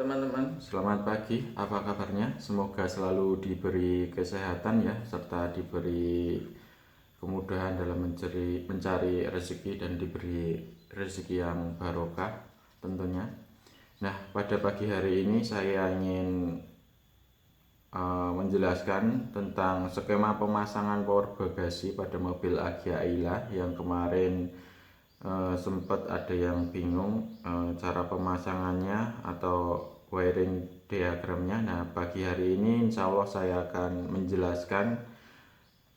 Teman-teman, selamat pagi. Apa kabarnya? Semoga selalu diberi kesehatan ya, serta diberi kemudahan dalam mencari rezeki dan diberi rezeki yang barokah tentunya. Nah, pada pagi hari ini saya ingin menjelaskan tentang skema pemasangan power bagasi pada mobil Agya Ayla yang kemarin sempat ada yang bingung cara pemasangannya atau wiring diagramnya. Nah, pagi hari ini insya Allah saya akan menjelaskan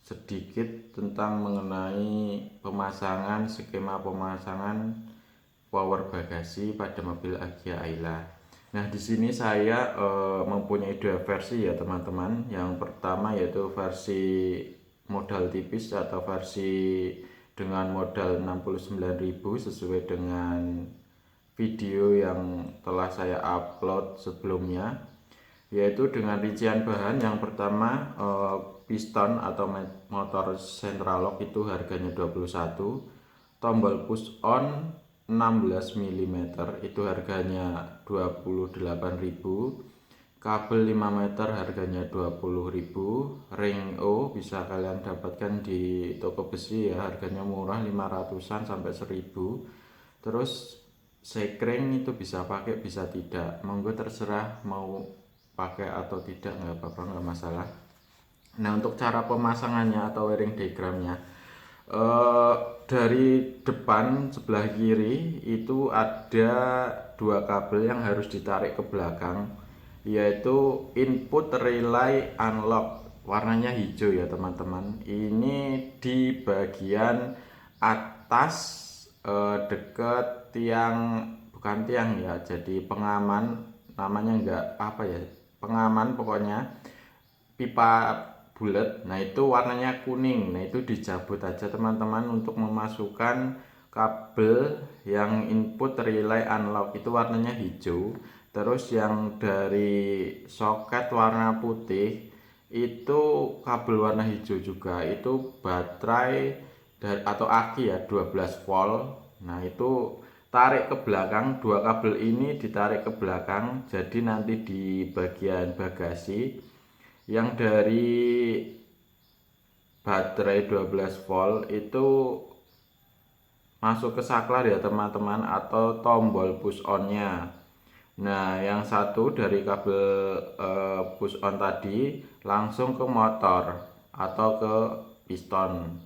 sedikit tentang mengenai skema pemasangan power bagasi pada mobil Agya Ayla. Nah, di sini saya mempunyai dua versi ya teman-teman. Yang pertama yaitu versi modal tipis atau versi dengan modal 69.000 sesuai dengan video yang telah saya upload sebelumnya, yaitu dengan rincian bahan. Yang pertama piston atau motor central lock itu harganya 21, tombol push on 16 mm itu harganya 28.000, kabel 5 meter harganya 20.000, ring O bisa kalian dapatkan di toko besi ya, harganya murah 500-an sampai 1.000. Terus sekring itu bisa pakai bisa tidak, monggo terserah mau pakai atau tidak, nggak apa-apa, nggak masalah. Nah, untuk cara pemasangannya atau wiring diagramnya, dari depan sebelah kiri itu ada dua kabel yang harus ditarik ke belakang, yaitu input relay unlock, warnanya hijau ya teman-teman. Ini di bagian atas dekat tiang, bukan tiang ya, jadi pengaman, namanya enggak apa ya, pengaman pokoknya, pipa bulat. Nah, itu warnanya kuning. Nah, itu dicabut aja teman-teman untuk memasukkan kabel yang input relay unlock, itu warnanya hijau. Terus yang dari soket warna putih itu kabel warna hijau juga, itu baterai atau aki ya, 12 volt. Nah, itu tarik ke belakang, dua kabel ini ditarik ke belakang, jadi nanti di bagian bagasi yang dari baterai 12 volt itu masuk ke saklar ya teman-teman, atau tombol push on-nya. Nah, yang satu dari kabel push on tadi langsung ke motor atau ke piston.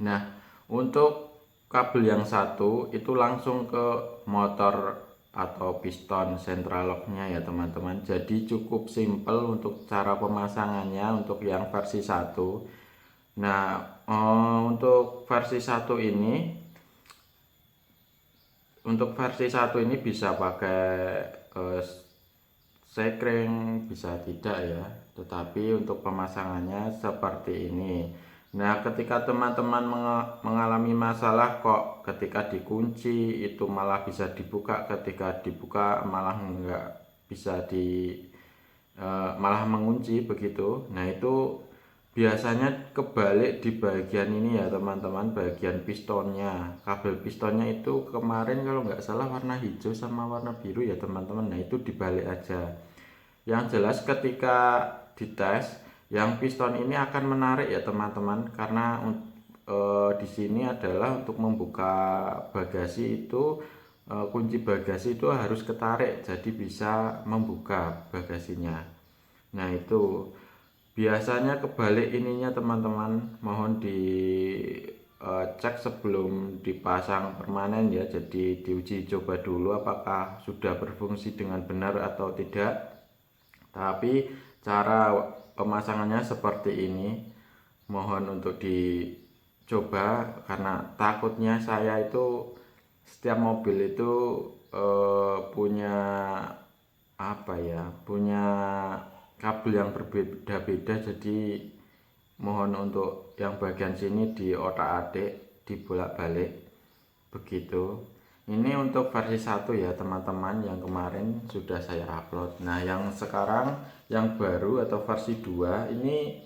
Nah, untuk kabel yang satu itu langsung ke motor atau piston central lock-nya ya teman-teman. Jadi cukup simple untuk cara pemasangannya untuk yang versi 1. Nah, untuk versi 1 ini bisa pakai sekring, bisa tidak ya, tetapi untuk pemasangannya seperti ini. Nah, ketika teman-teman mengalami masalah kok ketika dikunci itu malah bisa dibuka, ketika dibuka malah nggak bisa malah mengunci begitu. Nah, itu biasanya kebalik di bagian ini ya teman-teman, bagian pistonnya. Kabel pistonnya itu kemarin kalau nggak salah warna hijau sama warna biru ya teman-teman. Nah, itu dibalik aja. Yang jelas ketika dites, yang piston ini akan menarik ya teman-teman, karena di sini adalah untuk membuka bagasi itu, kunci bagasi itu harus ketarik, jadi bisa membuka bagasinya. Nah, itu biasanya kebalik ininya teman-teman, mohon dicek sebelum dipasang permanen ya, jadi diuji coba dulu apakah sudah berfungsi dengan benar atau tidak. Tapi cara pemasangannya seperti ini, mohon untuk dicoba, karena takutnya saya itu setiap mobil itu punya apa ya, punya kabel yang berbeda-beda, jadi mohon untuk yang bagian sini di otak-atik, dibolak-balik begitu. Ini untuk versi 1 ya teman-teman, yang kemarin sudah saya upload. Nah, yang sekarang yang baru atau versi 2 ini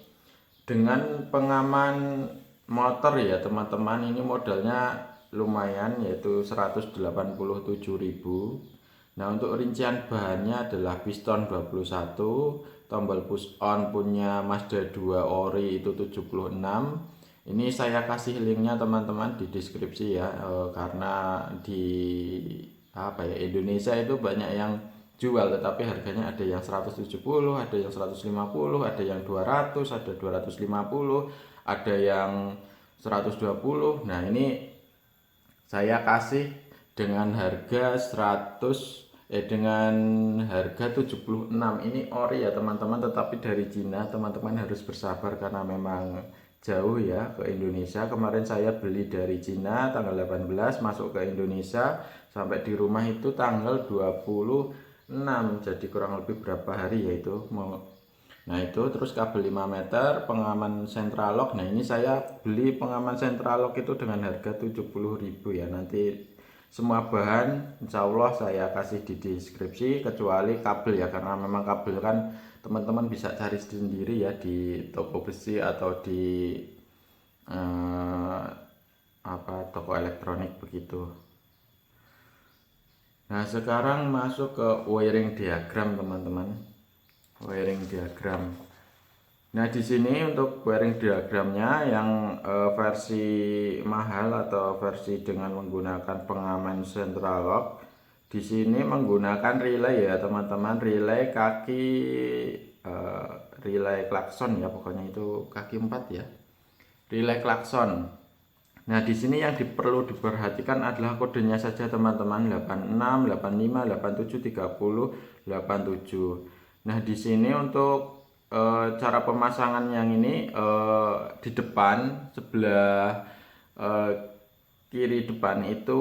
dengan pengaman motor ya teman-teman. Ini modalnya lumayan, yaitu 187.000. Nah, untuk rincian bahannya adalah piston 21, tombol push on punya Mazda 2 ori itu 76. Ini saya kasih linknya teman-teman di deskripsi ya, karena di Indonesia itu banyak yang jual tetapi harganya ada yang 170, ada yang 150, ada yang 200, ada 250, ada yang 120. Nah, ini saya kasih dengan harga dengan harga 76. Ini ori ya teman-teman, tetapi dari Cina. Teman-teman harus bersabar karena memang jauh ya ke Indonesia. Kemarin saya beli dari Cina tanggal 18, masuk ke Indonesia, sampai di rumah itu tanggal 26. Jadi kurang lebih berapa hari ya itu mau. Nah, itu terus kabel 5 meter pengaman central lock. Nah, ini saya beli pengaman central lock itu dengan harga 70.000 ya. Nanti semua bahan insya Allah saya kasih di deskripsi kecuali kabel ya, karena memang kabel kan teman-teman bisa cari sendiri ya di toko besi atau di toko elektronik begitu. Nah, sekarang masuk ke wiring diagram teman-teman. Wiring diagram. Nah, di sini untuk wiring diagramnya yang versi mahal atau versi dengan menggunakan pengaman central lock, di sini menggunakan relay ya teman-teman, relay kaki relay klakson ya, pokoknya itu kaki 4 ya. Relay klakson. Nah, di sini yang perlu diperhatikan adalah kodenya saja teman-teman, 86, 85, 87, 30, 87. Nah, di sini untuk cara pemasangan yang ini di depan sebelah kiri depan itu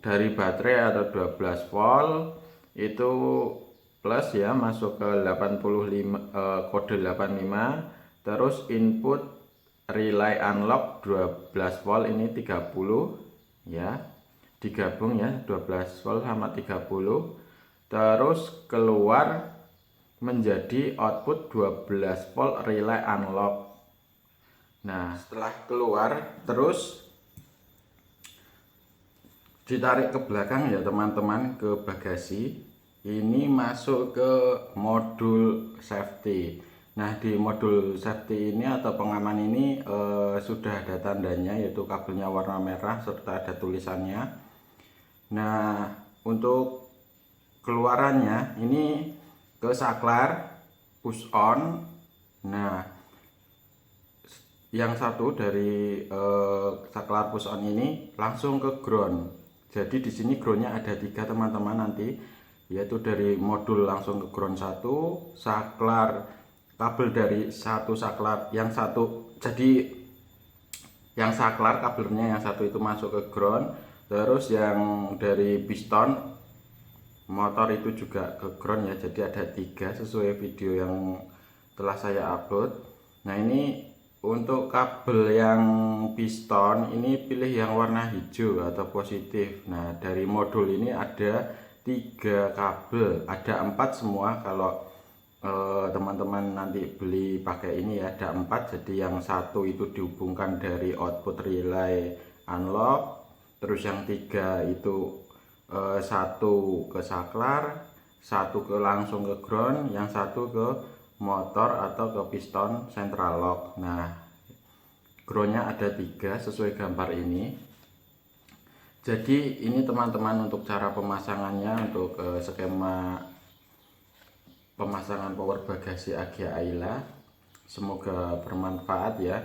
dari baterai atau 12 volt itu plus ya, masuk ke 85 kode 85. Terus input relay unlock 12 volt ini 30 ya, digabung ya 12 volt sama 30. Terus keluar menjadi output 12 volt relay unlock. Nah, setelah keluar terus ditarik ke belakang ya teman-teman, ke bagasi. Ini masuk ke modul safety. Nah, di modul safety ini atau pengaman ini sudah ada tandanya, yaitu kabelnya warna merah serta ada tulisannya. Nah, untuk keluarannya ini ke saklar push on. Nah, yang satu dari saklar push on ini langsung ke ground. Jadi di sini groundnya ada 3 teman-teman nanti, yaitu dari modul langsung ke ground 1, saklar kabel dari satu saklar yang satu, jadi yang saklar kabelnya yang satu itu masuk ke ground, terus yang dari piston motor itu juga ke ground ya. Jadi ada 3 sesuai video yang telah saya upload. Nah, ini untuk kabel yang piston ini pilih yang warna hijau atau positif. Nah, dari modul ini ada 3 kabel, ada 4 semua. Kalau teman-teman nanti beli pakai ini ya, ada 4. Jadi yang satu itu dihubungkan dari output relay unlock, terus yang 3 itu satu ke saklar, satu ke langsung ke ground, yang satu ke motor atau ke piston central lock. Nah, groundnya ada 3 sesuai gambar ini. Jadi ini teman-teman untuk cara pemasangannya, untuk skema pemasangan power bagasi Agya Ayla. Semoga bermanfaat ya.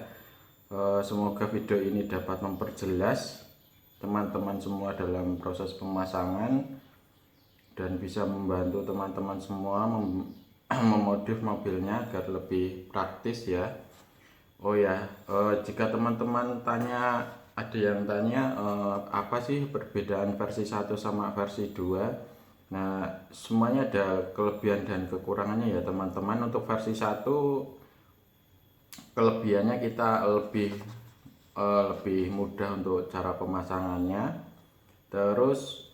Semoga video ini dapat memperjelas teman-teman semua dalam proses pemasangan dan bisa membantu teman-teman semua memodif mobilnya agar lebih praktis ya. Oh ya, jika teman-teman ada yang tanya apa sih perbedaan versi 1 sama versi 2. Nah, semuanya ada kelebihan dan kekurangannya ya teman-teman. Untuk versi 1 kelebihannya kita lebih mudah untuk cara pemasangannya. Terus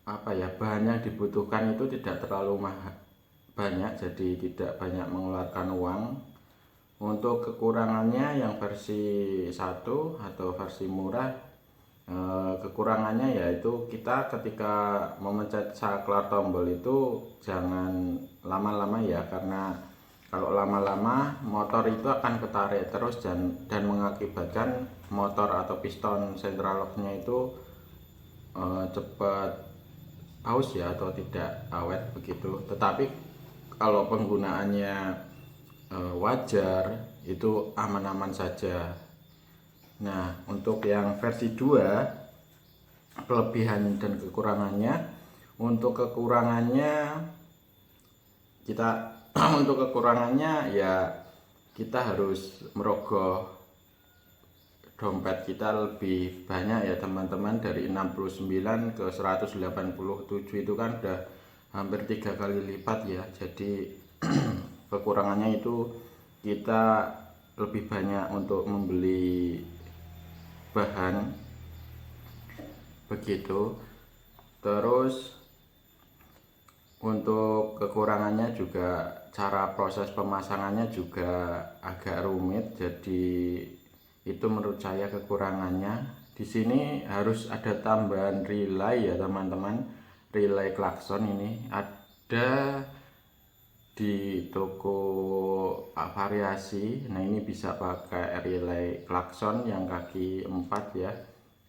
bahannya dibutuhkan itu tidak terlalu banyak, jadi tidak banyak mengeluarkan uang. Untuk kekurangannya yang versi 1 atau versi murah Kekurangannya yaitu kita ketika memencet saklar tombol itu jangan lama-lama ya, karena kalau lama-lama motor itu akan ketarik terus dan mengakibatkan motor atau piston central locknya itu cepat aus ya atau tidak awet begitu. Tetapi kalau penggunaannya wajar itu aman-aman saja. Nah, untuk yang versi 2 kelebihan dan kekurangannya, untuk kekurangannya kita untuk kekurangannya ya kita harus merogoh dompet kita lebih banyak ya teman-teman, dari 69 ke 187 itu kan udah hampir 3 kali lipat ya. Jadi kekurangannya itu kita lebih banyak untuk membeli bahan begitu. Terus untuk kekurangannya juga cara proses pemasangannya juga agak rumit, jadi itu menurut saya kekurangannya. Di sini harus ada tambahan relay ya teman-teman, relay klakson ini ada di toko variasi. Nah, ini bisa pakai relay klakson yang kaki 4 ya,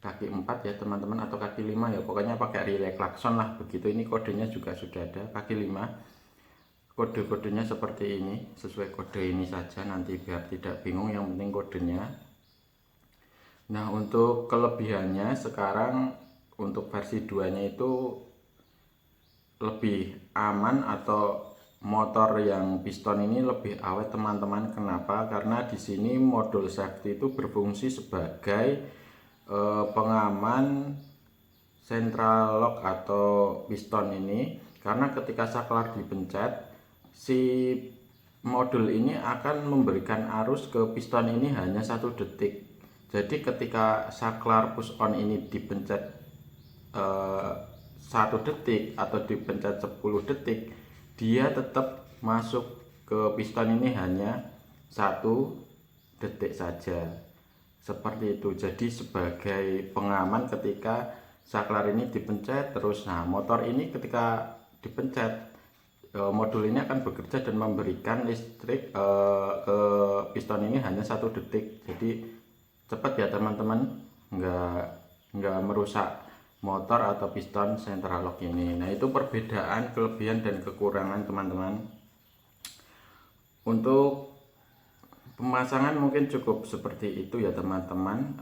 kaki 4 ya teman-teman, atau kaki 5 ya, pokoknya pakai relay klakson lah begitu. Ini kodenya juga sudah ada, kaki 5. Kode-kodenya seperti ini, sesuai kode ini saja nanti biar tidak bingung, yang penting kodenya. Nah, untuk kelebihannya sekarang untuk versi 2 nya itu lebih aman, atau motor yang piston ini lebih awet teman-teman. Kenapa? Karena di sini modul safety itu berfungsi sebagai pengaman central lock atau piston ini, karena ketika saklar dipencet si modul ini akan memberikan arus ke piston ini hanya 1 detik. Jadi ketika saklar push on ini dipencet 1 detik atau dipencet 10 detik, dia tetap masuk ke piston ini hanya 1 detik saja, seperti itu. Jadi sebagai pengaman ketika saklar ini dipencet terus, nah motor ini ketika dipencet modul ini akan bekerja dan memberikan listrik ke piston ini hanya 1 detik. Jadi cepat ya teman-teman, nggak merusak motor atau piston central lock ini. Nah, itu perbedaan kelebihan dan kekurangan teman-teman. Untuk pemasangan mungkin cukup seperti itu ya teman-teman,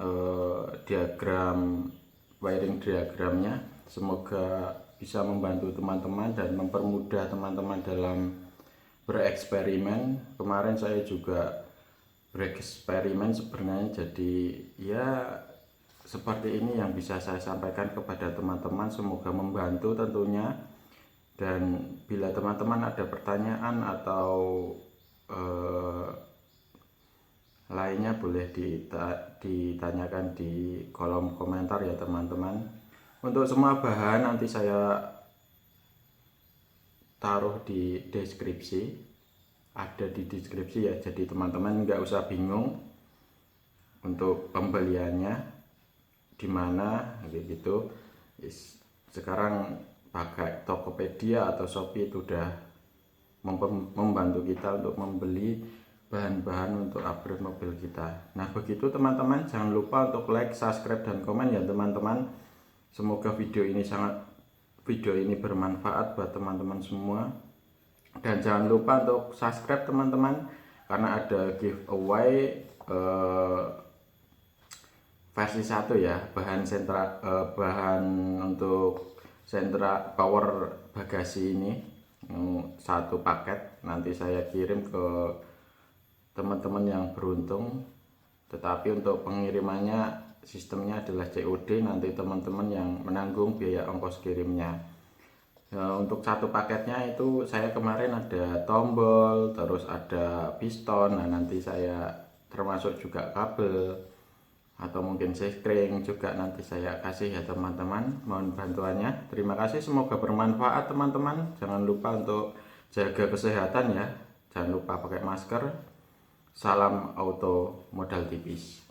diagram wiring diagramnya. Semoga bisa membantu teman-teman dan mempermudah teman-teman dalam bereksperimen. Kemarin saya juga bereksperimen sebenarnya, jadi ya seperti ini yang bisa saya sampaikan kepada teman-teman, semoga membantu tentunya. Dan bila teman-teman ada pertanyaan atau lainnya boleh ditanyakan di kolom komentar ya teman-teman. Untuk semua bahan nanti saya taruh di deskripsi, ada di deskripsi ya, jadi teman-teman nggak usah bingung untuk pembeliannya di mana gitu. Sekarang pakai Tokopedia atau Shopee itu udah membantu kita untuk membeli bahan-bahan untuk upgrade mobil kita. Nah, begitu teman-teman, jangan lupa untuk like, subscribe, dan komen ya teman-teman. Semoga video ini bermanfaat buat teman-teman semua. Dan jangan lupa untuk subscribe teman-teman, karena ada giveaway versi 1 ya, bahan untuk sentra power bagasi ini, 1 paket. Nanti saya kirim ke teman-teman yang beruntung, tetapi untuk pengirimannya sistemnya adalah COD, nanti teman-teman yang menanggung biaya ongkos kirimnya. Untuk 1 paketnya itu saya kemarin ada tombol, terus ada piston. Nah, nanti saya termasuk juga kabel atau mungkin sekring juga nanti saya kasih ya teman-teman. Mohon bantuannya. Terima kasih, semoga bermanfaat teman-teman. Jangan lupa untuk jaga kesehatan ya, jangan lupa pakai masker. Salam auto modal tipis.